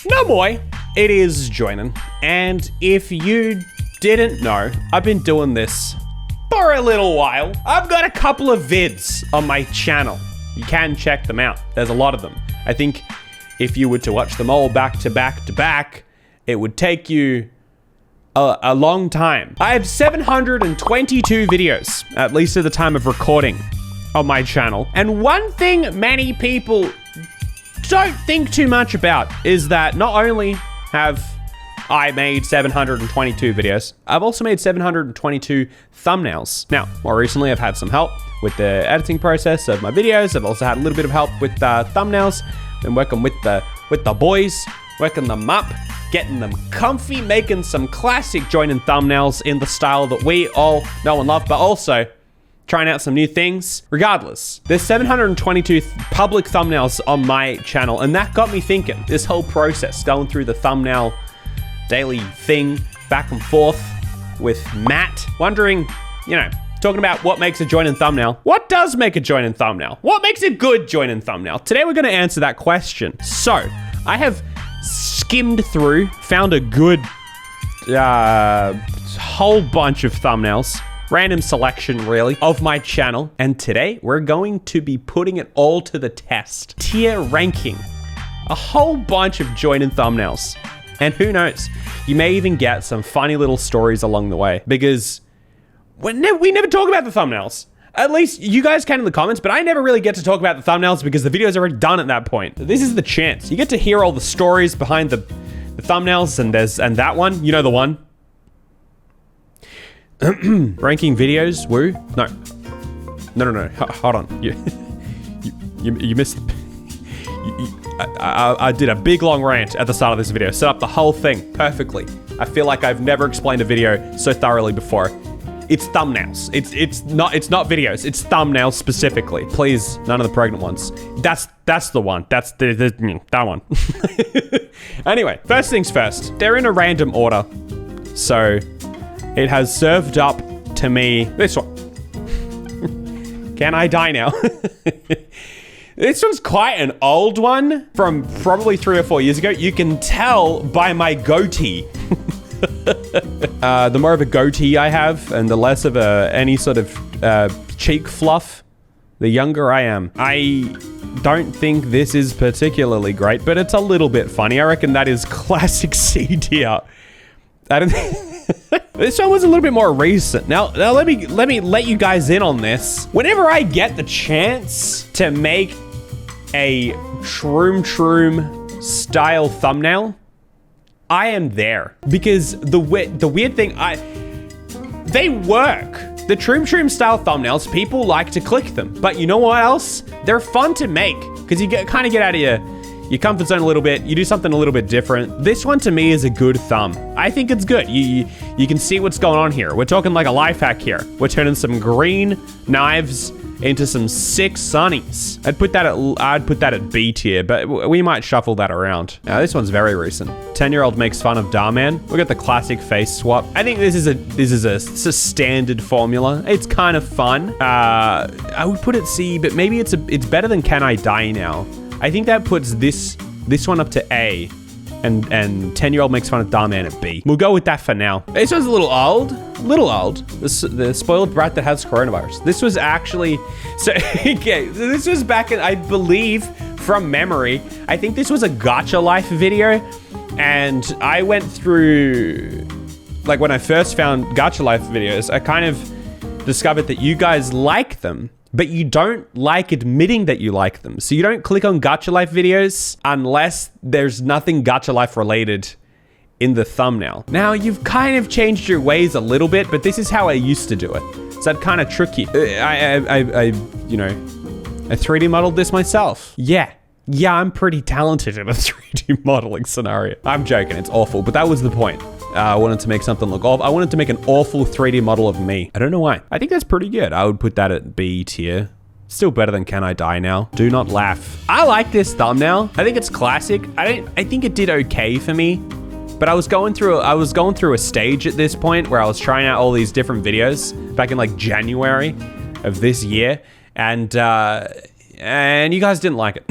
No boy, it is Joinen, and if you didn't know, I've been doing this for a little while. I've got a couple of vids on my channel. You can check them out. There's a lot of them. I think if you were to watch them all back to back to back, it would take you a long time. I have 722 videos, at least at the time of recording, on my channel. And one thing many people don't think too much about is that not only have I made 722 videos, I've also made 722 thumbnails. Now, more recently, I've had some help with the editing process of my videos. I've also had a little bit of help with thumbnails. Been working with the boys, working them up, getting them comfy, making some classic Joinen thumbnails in the style that we all know and love, but also trying out some new things. Regardless, there's 722 public thumbnails on my channel, and that got me thinking. This whole process, going through the thumbnail daily thing, back and forth with Matt, wondering, you know, talking about what makes a Joinen thumbnail. What does make a Joinen thumbnail? What makes a good Joinen thumbnail? Today we're gonna answer that question. So, I have skimmed through, found a good whole bunch of thumbnails, random selection really, of my channel. And today we're going to be putting it all to the test. Tier ranking a whole bunch of Joinen thumbnails. And who knows, you may even get some funny little stories along the way, because we never talk about the thumbnails. At least you guys can in the comments, but I never really get to talk about the thumbnails because the video's already done at that point. This is the chance. You get to hear all the stories behind the thumbnails, and that one, you know the one. Ranking videos, woo? No. Hold on. You missed. I did a big long rant at the start of this video. Set up the whole thing perfectly. I feel like I've never explained a video so thoroughly before. It's thumbnails. It's not videos. It's thumbnails specifically. Please, none of the pregnant ones. That's the one. That's that one. Anyway, first things first. They're in a random order, so it has served up to me this one. Can I die now? This one's quite an old one from probably 3 or 4 years ago. You can tell by my goatee. The more of a goatee I have and the less of any sort of cheek fluff, the younger I am. I don't think this is particularly great, but it's a little bit funny. I reckon that is classic C tier. I don't This one was a little bit more recent. Now let me let you guys in on this. Whenever I get the chance to make a Shroom style thumbnail, I am there, because the weird thing, they work. The Shroom style thumbnails, people like to click them, but you know what else? They're fun to make because you kind of get out of your comfort zone a little bit. You do something a little bit different. This one to me is a good thumb. I think it's good. You can see what's going on here. We're talking like a life hack here. We're turning some green knives into some sick sunnies. I'd put that at B tier, but we might shuffle that around. Now this one's very recent. 10-year-old makes fun of Darman. Look at the classic face swap. I think this is a standard formula. It's kind of fun. I would put it C, but maybe it's better than Can I Die Now. I think that puts this one up to A, and 10-year-old makes fun of Darman at B. We'll go with that for now. This one's a little old. The spoiled brat that has coronavirus. This was actually, okay, this was back in, I believe, from memory, I think this was a Gacha Life video, and I went through, like when I first found Gacha Life videos, I kind of discovered that you guys like them, but you don't like admitting that you like them. So you don't click on Gacha Life videos unless there's nothing Gacha Life related in the thumbnail. Now, you've kind of changed your ways a little bit, but this is how I used to do it. So I'd kind of trick you. I 3D modeled this myself. Yeah, I'm pretty talented in a 3D modeling scenario. I'm joking, it's awful, but that was the point. I wanted to make something look awful. I wanted to make an awful 3D model of me. I don't know why. I think that's pretty good. I would put that at B tier. Still better than Can I Die Now. Do not laugh. I like this thumbnail. I think it's classic. I think it did okay for me, but I was going through a stage at this point where I was trying out all these different videos back in like January of this year, and you guys didn't like it.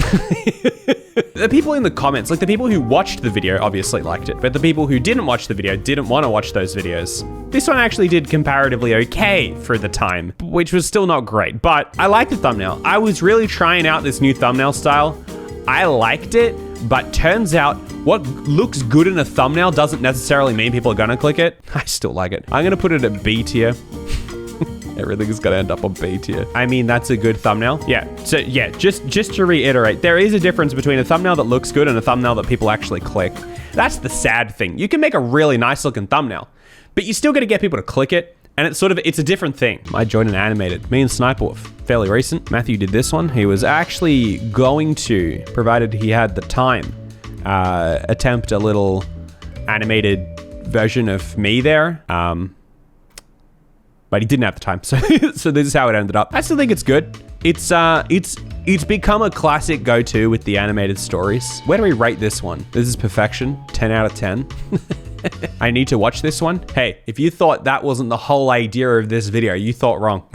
the people in the comments, like the people who watched the video obviously liked it, but the people who didn't watch the video didn't want to watch those videos. This one actually did comparatively okay for the time, which was still not great, but I liked the thumbnail. I was really trying out this new thumbnail style. I liked it, but turns out what looks good in a thumbnail doesn't necessarily mean people are gonna click it. I still like it. I'm gonna put it at B tier. Everything's gonna end up on B tier. I mean, that's a good thumbnail. Yeah, so yeah, just to reiterate, there is a difference between a thumbnail that looks good and a thumbnail that people actually click. That's the sad thing. You can make a really nice looking thumbnail, but you still gotta get people to click it. And it's a different thing. I joined an animated. Me and Sniper were fairly recent. Matthew did this one. He was actually going to, provided he had the time, attempt a little animated version of me there. But he didn't have the time. So this is how it ended up. I still think it's good. It's become a classic go-to with the animated stories. Where do we rate this one? This is perfection, 10 out of 10. I need to watch this one. Hey, if you thought that wasn't the whole idea of this video, you thought wrong.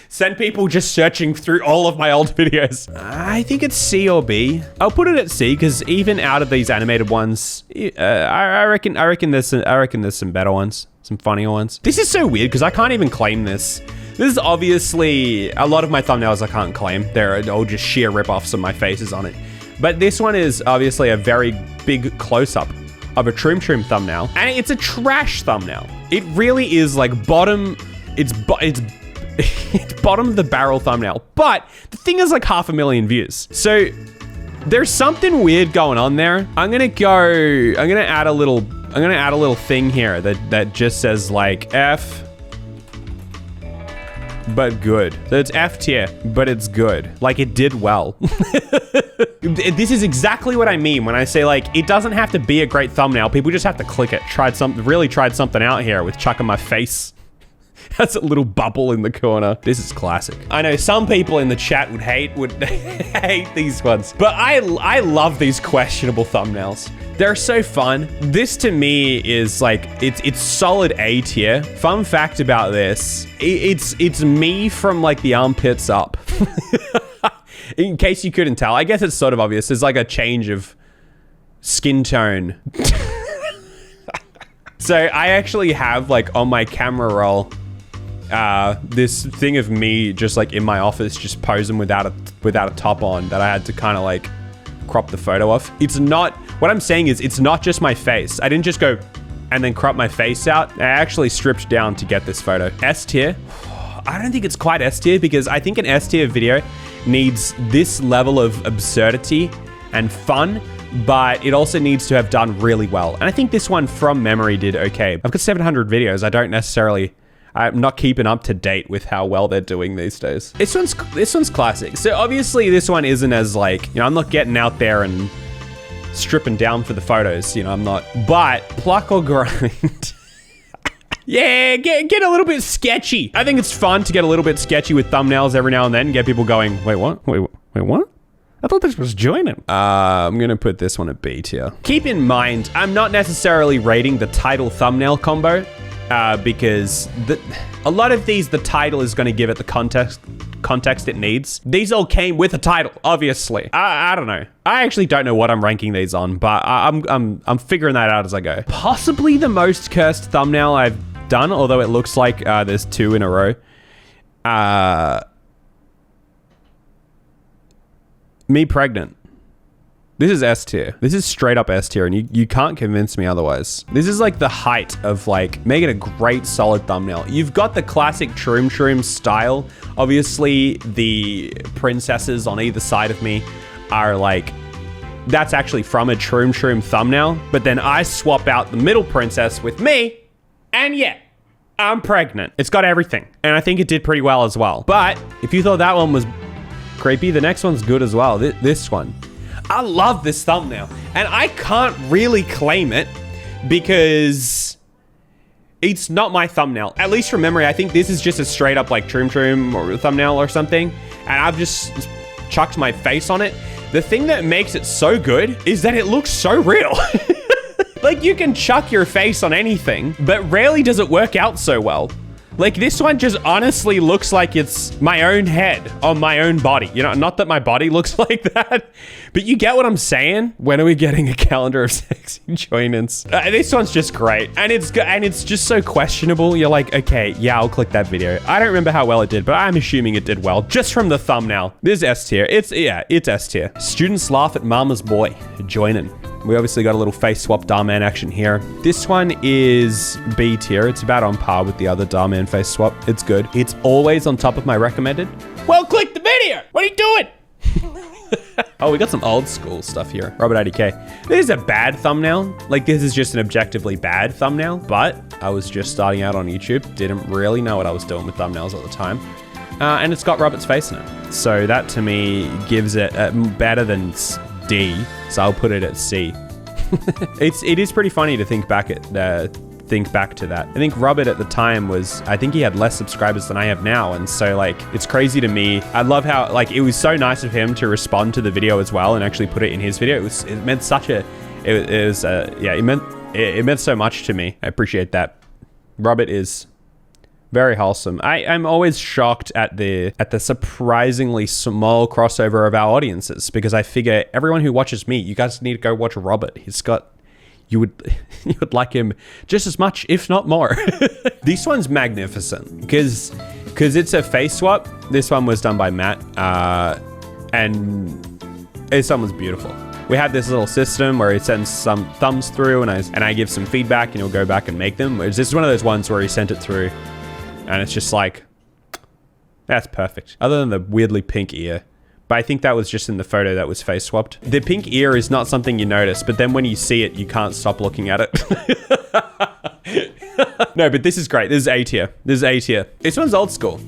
Send people just searching through all of my old videos. I think it's C or B. I'll put it at C because even out of these animated ones, I reckon there's some better ones, some funnier ones. This is so weird because I can't even claim this. This is obviously a lot of my thumbnails I can't claim. They're all just sheer rip-offs of my faces on it. But this one is obviously a very big close-up of a Troom thumbnail, and it's a trash thumbnail. It really is like it's bottom of the barrel thumbnail, but the thing is like 500,000 views. So there's something weird going on there. I'm gonna add a little thing here that just says like F, but good. So it's F tier, but it's good. Like it did well. This is exactly what I mean when I say like, it doesn't have to be a great thumbnail. People just have to click it. Really tried something out here with chucking my face. That's a little bubble in the corner. This is classic. I know some people in the chat would hate these ones, but I love these questionable thumbnails. They're so fun. This to me is like, it's solid A tier. Fun fact about this, it's me from like the armpits up. In case you couldn't tell, I guess it's sort of obvious. There's like a change of skin tone. So I actually have like on my camera roll, this thing of me just like in my office, just posing without a top on that I had to kind of like crop the photo off. What I'm saying is it's not just my face. I didn't just go and then crop my face out. I actually stripped down to get this photo. S tier. I don't think it's quite S tier because I think an S tier video needs this level of absurdity and fun, but it also needs to have done really well. And I think this one from memory did okay. I've got 700 videos. I'm not keeping up to date with how well they're doing these days. This one's classic. So obviously this one isn't as like, I'm not getting out there and stripping down for the photos, I'm not, but pluck or grind. Yeah, get a little bit sketchy. I think it's fun to get a little bit sketchy with thumbnails every now and then and get people going, wait, what? Wait, what? I thought this was Joinen. I'm gonna put this one at B tier. Keep in mind, I'm not necessarily rating the title thumbnail combo because a lot of these, the title is gonna give it the context it needs. These all came with a title, obviously. I don't know. I actually don't know what I'm ranking these on, but I'm figuring that out as I go. Possibly the most cursed thumbnail I've done, although it looks like there's 2 in a row. Me pregnant. This is S tier. This is straight up S tier, and you can't convince me otherwise. This is like the height of like making a great solid thumbnail. You've got the classic Troom style. Obviously, the princesses on either side of me are like, that's actually from a Troom thumbnail, but then I swap out the middle princess with me, and yeah, I'm pregnant. It's got everything, and I think it did pretty well as well. But if you thought that one was creepy, the next one's good as well. This one. I love this thumbnail, and I can't really claim it because it's not my thumbnail. At least from memory, I think this is just a straight up like Troom or thumbnail or something, and I've just chucked my face on it. The thing that makes it so good is that it looks so real. Like you can chuck your face on anything, but rarely does it work out so well. Like this one just honestly looks like it's my own head on my own body. You know, not that my body looks like that, but you get what I'm saying? When are we getting a calendar of sexy joinins? This one's just great. And it's just so questionable. You're like, okay, yeah, I'll click that video. I don't remember how well it did, but I'm assuming it did well just from the thumbnail. This is S tier. It's S tier. Students laugh at mama's boy, Joinen. We obviously got a little face swap Darman action here. This one is B tier. It's about on par with the other Darman face swap. It's good. It's always on top of my recommended. Well, click the video. What are you doing? Oh, we got some old school stuff here. Robert 80K. This is a bad thumbnail. Like this is just an objectively bad thumbnail, but I was just starting out on YouTube. Didn't really know what I was doing with thumbnails at the time. And it's got Robert's face in it. So that to me gives it better than D, so I'll put it at C. It is pretty funny to think back to that. I think Robert at the time I think he had less subscribers than I have now, and so like it's crazy to me. I love how like it was so nice of him to respond to the video as well and actually put it in his video. It meant such a it meant so much to me. I appreciate that. Robert is very wholesome. I'm always shocked at the surprisingly small crossover of our audiences, because I figure everyone who watches me, you guys need to go watch Robert. You would like him just as much, if not more. This one's magnificent because it's a face swap. This one was done by Matt, and this one was beautiful. We have this little system where he sends some thumbs through, and I give some feedback, and he'll go back and make them. This is one of those ones where he sent it through. And it's just like, that's perfect. Other than the weirdly pink ear. But I think that was just in the photo that was face swapped. The pink ear is not something you notice, but then when you see it, you can't stop looking at it. No, but this is great. This is A tier. This is A tier. This one's old school.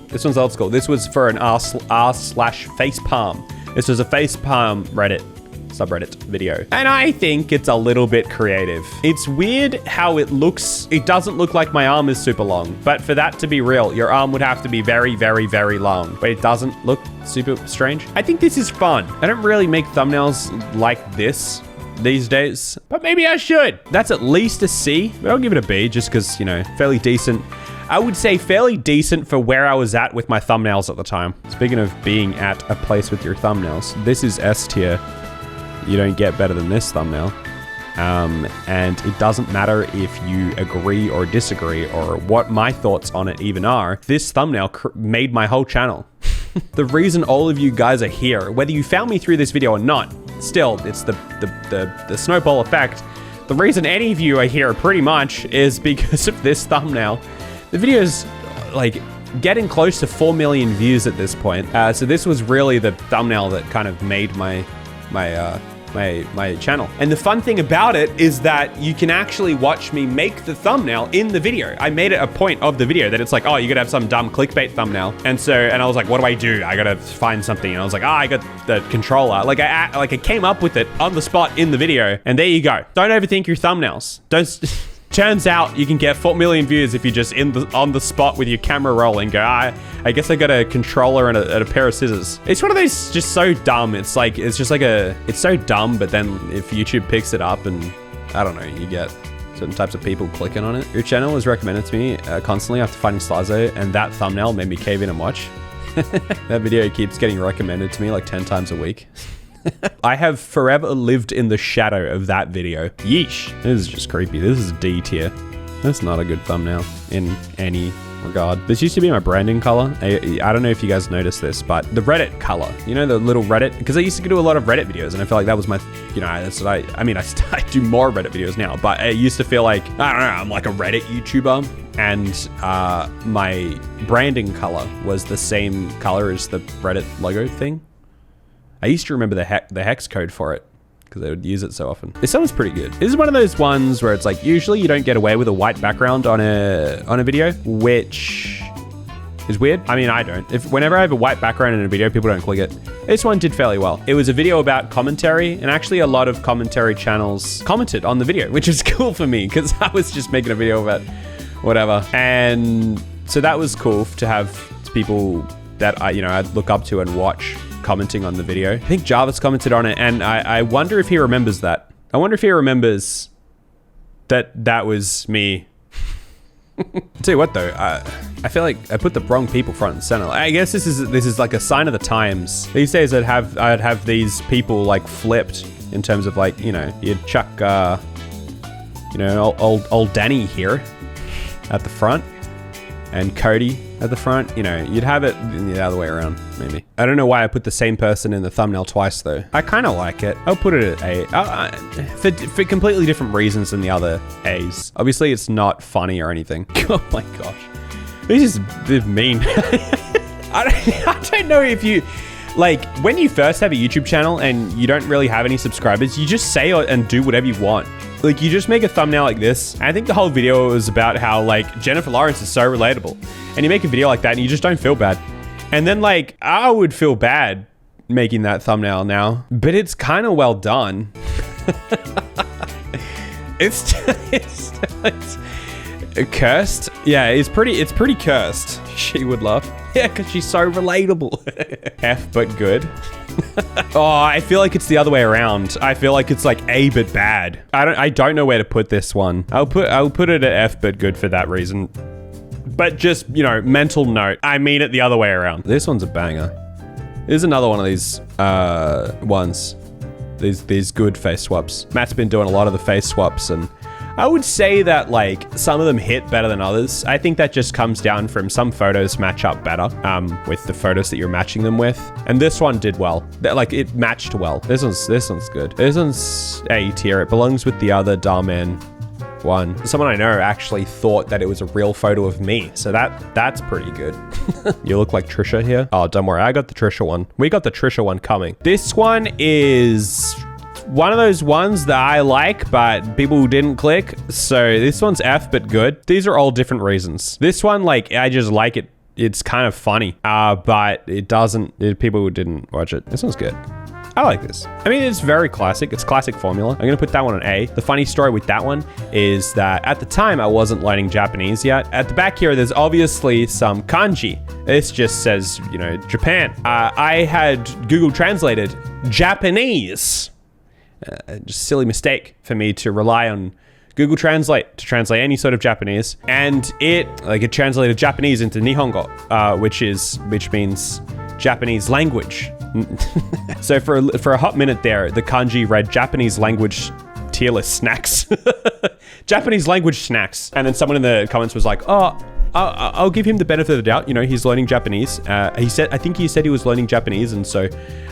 This one's old school. This was for an r/face palm. This was a face palm Reddit subreddit video. And I think it's a little bit creative. It's weird how it looks. It doesn't look like my arm is super long, but for that to be real, your arm would have to be very, very, very long, but it doesn't look super strange. I think this is fun. I don't really make thumbnails like this these days, but maybe I should. That's at least a C, but I'll give it a B just because, you know, fairly decent. I would say fairly decent for where I was at with my thumbnails at the time. Speaking of being at a place with your thumbnails, this is S tier. You don't get better than this thumbnail. And it doesn't matter if you agree or disagree or what my thoughts on it even are. This thumbnail made my whole channel. The reason all of you guys are here, whether you found me through this video or not, still, it's the snowball effect. The reason any of you are here pretty much is because of this thumbnail. The video's like getting close to 4 million views at this point. So this was really the thumbnail that kind of made my channel. And the fun thing about it is that you can actually watch me make the thumbnail in the video. I made it a point of the video that it's like, oh, you gotta have some dumb clickbait thumbnail. And I was like, what do? I gotta find something. And I was like, I got the controller. Like I came up with it on the spot in the video. And there you go. Don't overthink your thumbnails. Turns out you can get 4 million views if you're just on the spot with your camera rolling. Go, I guess I got a controller and a pair of scissors. It's one of those just so dumb. It's so dumb, but then if YouTube picks it up and I don't know, you get certain types of people clicking on it. Your channel was recommended to me constantly after finding Slazo, and that thumbnail made me cave in and watch. That video keeps getting recommended to me like 10 times a week. I have forever lived in the shadow of that video. Yeesh. This is just creepy. This is D tier. That's not a good thumbnail in any regard. This used to be my branding color. I don't know if you guys noticed this, but the Reddit color, you know, the little Reddit, because I used to do a lot of Reddit videos and I feel like that was my, you know, that's what I do more Reddit videos now, but I used to feel like, I don't know, I'm like a Reddit YouTuber, and my branding color was the same color as the Reddit logo thing. I used to remember the hex code for it because I would use it so often. This one's pretty good. This is one of those ones where it's like, usually you don't get away with a white background on a video, which is weird. I mean, I don't. Whenever I have a white background in a video, people don't click it. This one did fairly well. It was a video about commentary, and actually a lot of commentary channels commented on the video, which is cool for me because I was just making a video about whatever. And so that was cool to have people that I'd look up to and watch commenting on the video. I think Jarvis commented on it, and I wonder if he remembers that. I wonder if he remembers that was me Tell you what though, I feel like I put the wrong people front and center. I guess this is like a sign of the times. These days I'd have these people like flipped in terms of like, you know, you'd chuck, you know, old Danny here at the front and Cody at the front. You know, you'd have it the other way around, maybe. I don't know why I put the same person in the thumbnail twice though. I kind of like it. I'll put it at A. For completely different reasons than the other A's. Obviously it's not funny or anything. Oh my gosh. This is mean. I don't know if you, like, when you first have a YouTube channel and you don't really have any subscribers, you just say and do whatever you want. Like, you just make a thumbnail like this. I think the whole video was about how, like, Jennifer Lawrence is so relatable. And you make a video like that and you just don't feel bad. And then, like, I would feel bad making that thumbnail now. But it's kind of well done. It's cursed. Yeah, it's pretty cursed. She would laugh. Yeah, because she's so relatable. F but good. Oh, I feel like it's the other way around. I feel like it's like A but bad. I don't know where to put this one. I'll put it at F but good for that reason. But just, you know, mental note, I mean it the other way around. This one's a banger. Here's another one of these ones. These good face swaps. Matt's been doing a lot of the face swaps, and I would say that like some of them hit better than others. I think that just comes down from some photos match up better with the photos that you're matching them with. And this one did well. Like it matched well. This one's good. This one's A tier. It belongs with the other Darman one. Someone I know actually thought that it was a real photo of me. So that's pretty good. You look like Trisha here. Oh, don't worry. I got the Trisha one. We got the Trisha one coming. This one is one of those ones that I like, but people didn't click. So this one's F, but good. These are all different reasons. This one, like, I just like it. It's kind of funny, but people didn't watch it. This one's good. I like this. I mean, it's very classic. It's classic formula. I'm gonna put that one on A. The funny story with that one is that at the time I wasn't learning Japanese yet. At the back here, there's obviously some kanji. This just says, you know, Japan. I had Google translated Japanese. Just a silly mistake for me to rely on Google Translate to translate any sort of Japanese, and it translated Japanese into Nihongo, which means Japanese language. So for a hot minute there, the kanji read Japanese language tier list snacks. Japanese language snacks, and then someone in the comments was like, "Oh, I'll give him the benefit of the doubt. You know, he's learning Japanese." I think he said he was learning Japanese, and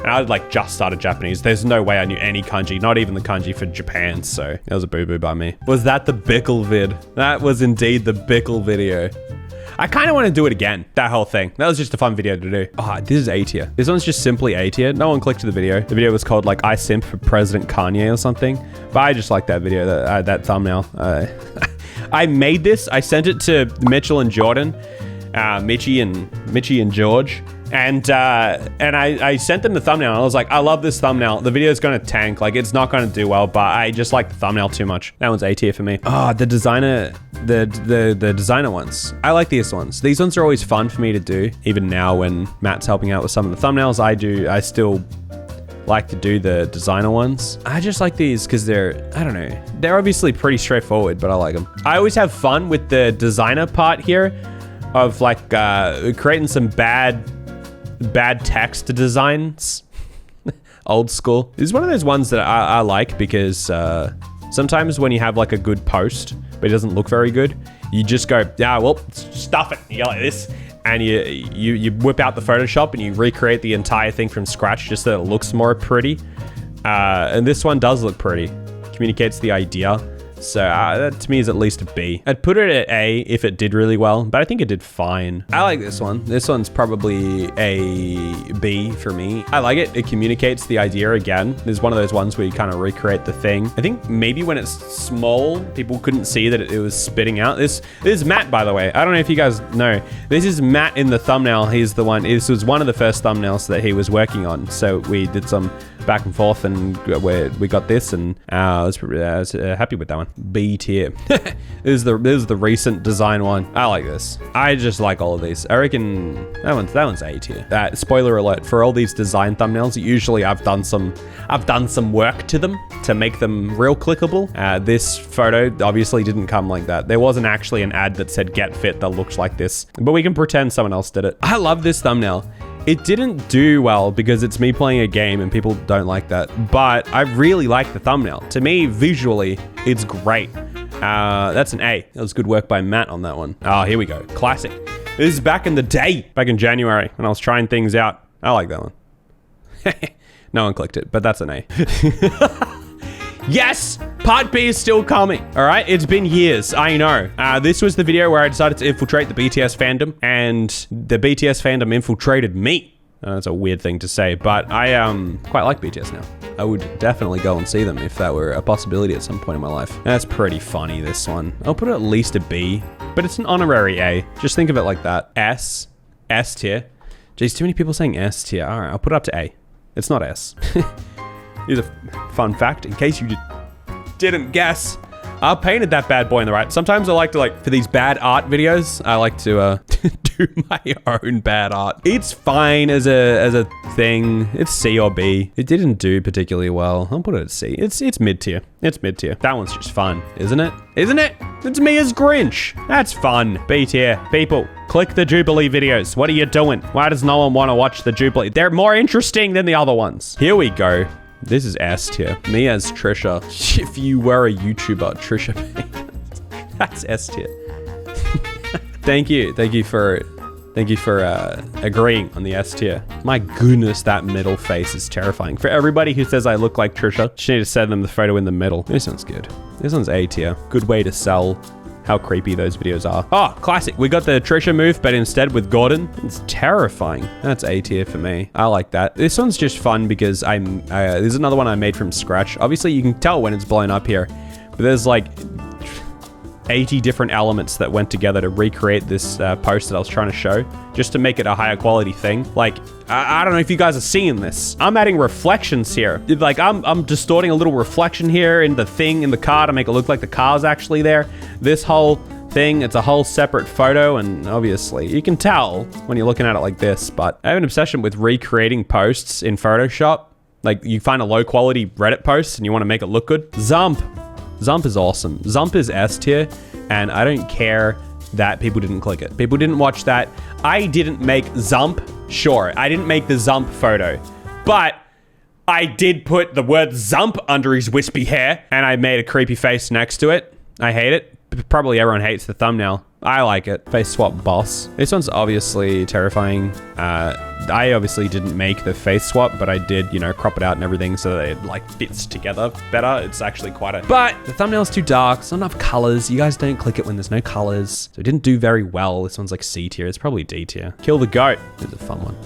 I'd like just started Japanese. There's no way I knew any kanji, not even the kanji for Japan. So that was a boo-boo by me. Was that the Bickle vid? That was indeed the Bickle video. I kind of want to do it again, that whole thing. That was just a fun video to do. Oh, this is A tier. This one's just simply A tier. No one clicked to the video. The video was called like I Simp for President Kanye or something. But I just like that video, that thumbnail. I made this. I sent it to Mitchell and Jordan, Mitchie and George, and I sent them the thumbnail. And I was like, I love this thumbnail. The video is gonna tank. Like, it's not gonna do well, but I just like the thumbnail too much. That one's A tier for me. Oh, the designer ones. I like these ones. These ones are always fun for me to do. Even now, when Matt's helping out with some of the thumbnails, I still like to do the designer ones. I just like these because they're obviously pretty straightforward, but I like them. I always have fun with the designer part here of like creating some bad text designs. Old school. This is one of those ones that I like because sometimes when you have like a good post, but it doesn't look very good, you just go, yeah, well, stuff it. You go like this. And you whip out the Photoshop and you recreate the entire thing from scratch just so that it looks more pretty. And this one does look pretty. Communicates the idea. So that to me is at least a B. I'd put it at A if it did really well, but I think it did fine. I like this one. This one's probably a B for me. I like it. It communicates the idea again. There's one of those ones where you kind of recreate the thing. I think maybe when it's small, people couldn't see that it was spitting out. This is Matt, by the way. I don't know if you guys know. This is Matt in the thumbnail. He's the one. This was one of the first thumbnails that he was working on. So we did some back and forth, and we got this, and I was happy with that one. B tier. This is the recent design one. I like this. I just like all of these. I reckon that one's A tier. Spoiler alert, for all these design thumbnails, usually I've done some work to them to make them real clickable. This photo obviously didn't come like that. There wasn't actually an ad that said get fit that looked like this, but we can pretend someone else did it. I love this thumbnail. It didn't do well because it's me playing a game and people don't like that, but I really like the thumbnail. To me, visually, it's great. That's an A. That was good work by Matt on that one. Oh, here we go. Classic. This is back in the day, back in January, when I was trying things out. I like that one. No one clicked it, but that's an A. Yes! Part B is still coming, all right? It's been years, I know. This was the video where I decided to infiltrate the BTS fandom, and the BTS fandom infiltrated me. That's a weird thing to say, but I quite like BTS now. I would definitely go and see them if that were a possibility at some point in my life. That's pretty funny, this one. I'll put it at least a B, but it's an honorary A. Just think of it like that. S tier. Jeez, too many people saying S tier. All right, I'll put it up to A. It's not S. Here's a fun fact, in case you didn't guess. I painted that bad boy in the right. Sometimes I like to, for these bad art videos, I like to do my own bad art. It's fine as a thing. It's C or B. It didn't do particularly well. I'll put it at C. It's mid-tier. It's mid-tier. That one's just fun, isn't it? Isn't it? It's me as Grinch. That's fun. B tier. People, click the Jubilee videos. What are you doing? Why does no one want to watch the Jubilee? They're more interesting than the other ones. Here we go. This is S tier. Me as Trisha. If you were a YouTuber, Trisha Payne. That's S tier. Thank you for agreeing on the S tier. My goodness, that middle face is terrifying. For everybody who says I look like Trisha, you need to send them the photo in the middle. This one's good. This one's A tier. Good way to sell how creepy those videos are. Oh, classic. We got the Trisha move, but instead with Gordon. It's terrifying. That's A tier for me. I like that. This one's just fun because this is another one I made from scratch. Obviously, you can tell when it's blown up here, but there's like 80 different elements that went together to recreate this post that I was trying to show, just to make it a higher quality thing. Like, I don't know if you guys are seeing this. I'm adding reflections here. Like, I'm distorting a little reflection here in the thing in the car to make it look like the car's actually there. This whole thing, it's a whole separate photo, and obviously you can tell when you're looking at it like this, but I have an obsession with recreating posts in Photoshop. Like, you find a low quality Reddit post and you want to make it look good. Zump is awesome. Zump is S tier, and I don't care that people didn't click it. People didn't watch that. I didn't make Zump. Sure, I didn't make the Zump photo, but I did put the word Zump under his wispy hair, and I made a creepy face next to it. I hate it. Probably everyone hates the thumbnail. I like it. Face swap boss. This one's obviously terrifying. I obviously didn't make the face swap, but I did, crop it out and everything so that it fits together better. It's actually quite a... But the thumbnail's too dark. There's not enough colors. You guys don't click it when there's no colors. So it didn't do very well. This one's like C tier. It's probably D tier. Kill the goat. This is a fun one.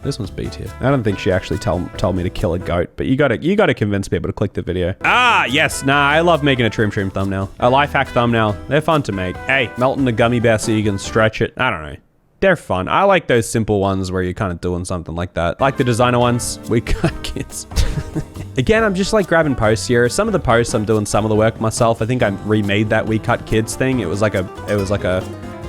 This one's B tier. I don't think she actually told me to kill a goat, but you gotta convince people to click the video. Ah, yes. Nah, I love making a trim thumbnail. A life hack thumbnail. They're fun to make. Hey, melting a gummy bear so you can stretch it. I don't know. They're fun. I like those simple ones where you're kind of doing something like that. Like the designer ones. We cut kids. Again, I'm just grabbing posts here. Some of the posts, I'm doing some of the work myself. I think I remade that We Cut Kids thing. It was like a,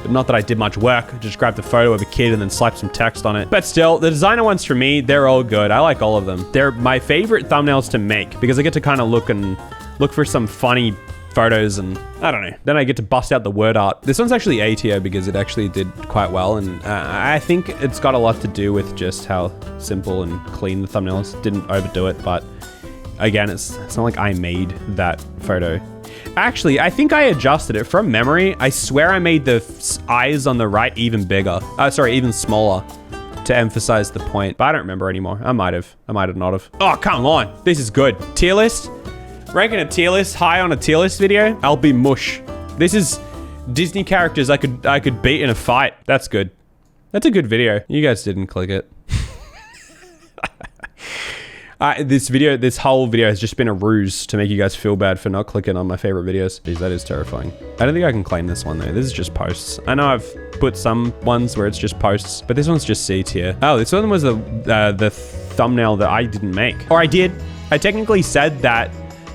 not that I did much work, I just grabbed a photo of a kid and then slapped some text on it. But still, the designer ones for me, they're all good. I like all of them. They're my favorite thumbnails to make because I get to kind of look for some funny photos, and I don't know. Then I get to bust out the word art. This one's actually A tier because it actually did quite well, and I think it's got a lot to do with just how simple and clean the thumbnails. Didn't overdo it, but again, it's not like I made that photo. Actually, I think I adjusted it from memory. I swear I made the eyes on the right even bigger. Even smaller to emphasize the point, but I don't remember anymore. I might have not have. Oh, come on. This is good. Tier list. Ranking a tier list high on a tier list video. I'll be mush. This is Disney characters I could beat in a fight. That's good. That's a good video. You guys didn't click it. This whole video has just been a ruse to make you guys feel bad for not clicking on my favorite videos. Jeez, that is terrifying. I don't think I can claim this one though. This is just posts. I know I've put some ones where it's just posts, but this one's just C tier. Oh, this one was the thumbnail that I didn't make. Or I did. I technically said that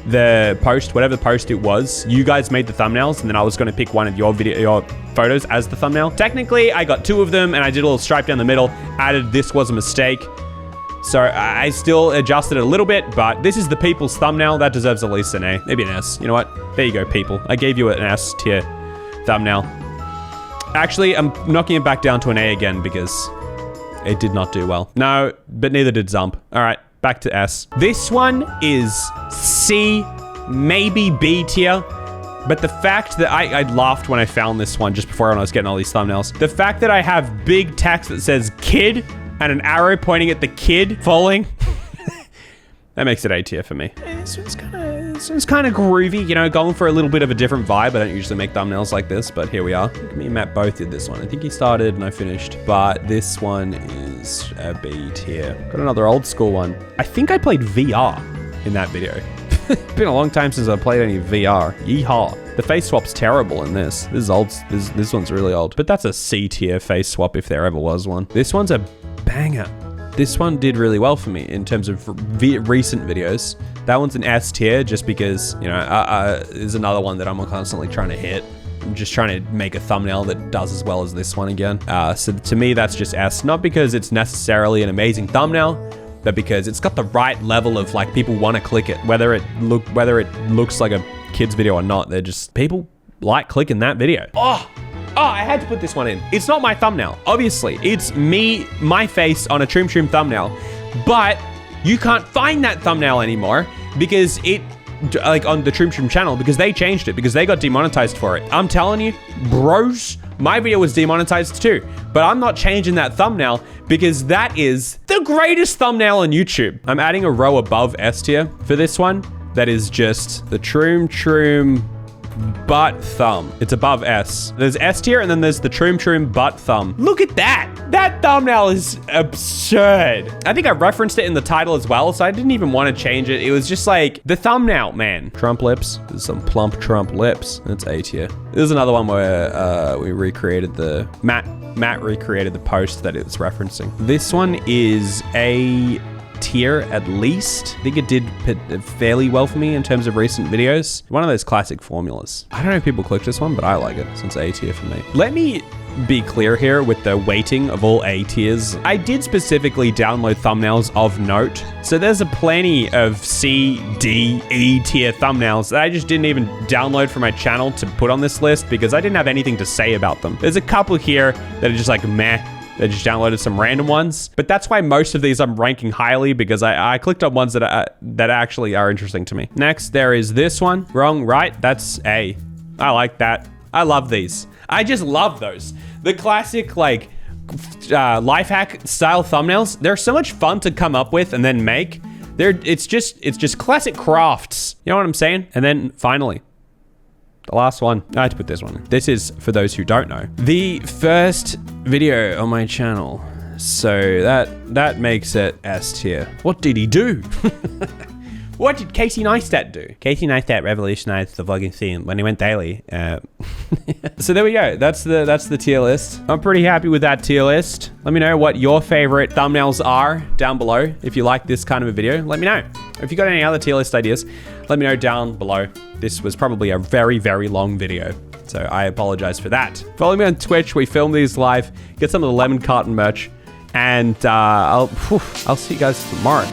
the post, whatever post it was, you guys made the thumbnails, and then I was going to pick one of your photos as the thumbnail. Technically, I got 2 of them, and I did a little stripe down the middle, added this was a mistake. So I still adjusted it a little bit, but this is the people's thumbnail. That deserves at least an A, maybe an S. You know what? There you go, people. I gave you an S tier thumbnail. Actually, I'm knocking it back down to an A again because it did not do well. No, but neither did Zump. All right. Back to S. This one is C, maybe B tier. But the fact that I laughed when I found this one just before when I was getting all these thumbnails. The fact that I have big text that says kid and an arrow pointing at the kid falling. That makes it A tier for me. This one's kind of groovy, you know, going for a little bit of a different vibe. I don't usually make thumbnails like this, but here we are. Me and Matt both did this one. I think he started and I finished, but this one is a B tier. Got another old school one. I think I played VR in that video. It's been a long time since I played any VR. Yeehaw. The face swap's terrible in this. This is old. This one's really old, but that's a C tier face swap if there ever was one. This one's a banger. This one did really well for me in terms of recent videos. That one's an S tier just because, you know, there's another one that I'm constantly trying to hit. I'm just trying to make a thumbnail that does as well as this one again. So to me, that's just S. Not because it's necessarily an amazing thumbnail, but because it's got the right level of like people want to click it, whether it looks like a kid's video or not. They're just, people like clicking that video. Oh, I had to put this one in. It's not my thumbnail, obviously. It's me, my face on a Troom Troom thumbnail, but you can't find that thumbnail anymore because it, like on the Troom Troom channel, because they changed it, because they got demonetized for it. I'm telling you, bros, my video was demonetized too, but I'm not changing that thumbnail because that is the greatest thumbnail on YouTube. I'm adding a row above S tier for this one. That is just the Troom Troom butt thumb. It's above S. There's S tier and then there's the Troom Troom butt thumb. Look at that. That thumbnail is absurd. I think I referenced it in the title as well, so I didn't even want to change it. It was just like the thumbnail, man. Trump lips. There's some plump Trump lips. That's A tier. There's another one where we recreated the Matt recreated the post that it was referencing. This one is A tier at least. I think it did fairly well for me in terms of recent videos. One of those classic formulas. I don't know if people click this one, but I like it, so it's A tier for me. Let me be clear here with the weighting of all A tiers. I did specifically download thumbnails of note, so there's a plenty of C, D, E tier thumbnails that I just didn't even download from my channel to put on this list because I didn't have anything to say about them. There's a couple here that are just like meh. They just downloaded some random ones, but that's why most of these I'm ranking highly because I clicked on ones that actually are interesting to me. Next, there is this one. Wrong, right? That's A. I like that. I love these. I just love those. The classic like life hack style thumbnails. They're so much fun to come up with and then make. It's just classic crafts. You know what I'm saying? And then finally, the last one, I had to put this one in. This is, for those who don't know, the first video on my channel. So that makes it S tier. What did he do? What did Casey Neistat do? Casey Neistat revolutionized the vlogging scene when he went daily. So there we go. That's the tier list. I'm pretty happy with that tier list. Let me know what your favorite thumbnails are down below. If you like this kind of a video, let me know. If you got any other tier list ideas, let me know down below. This was probably a very, very long video, so I apologize for that. Follow me on Twitch. We film these live. Get some of the lemon carton merch, and I'll see you guys tomorrow.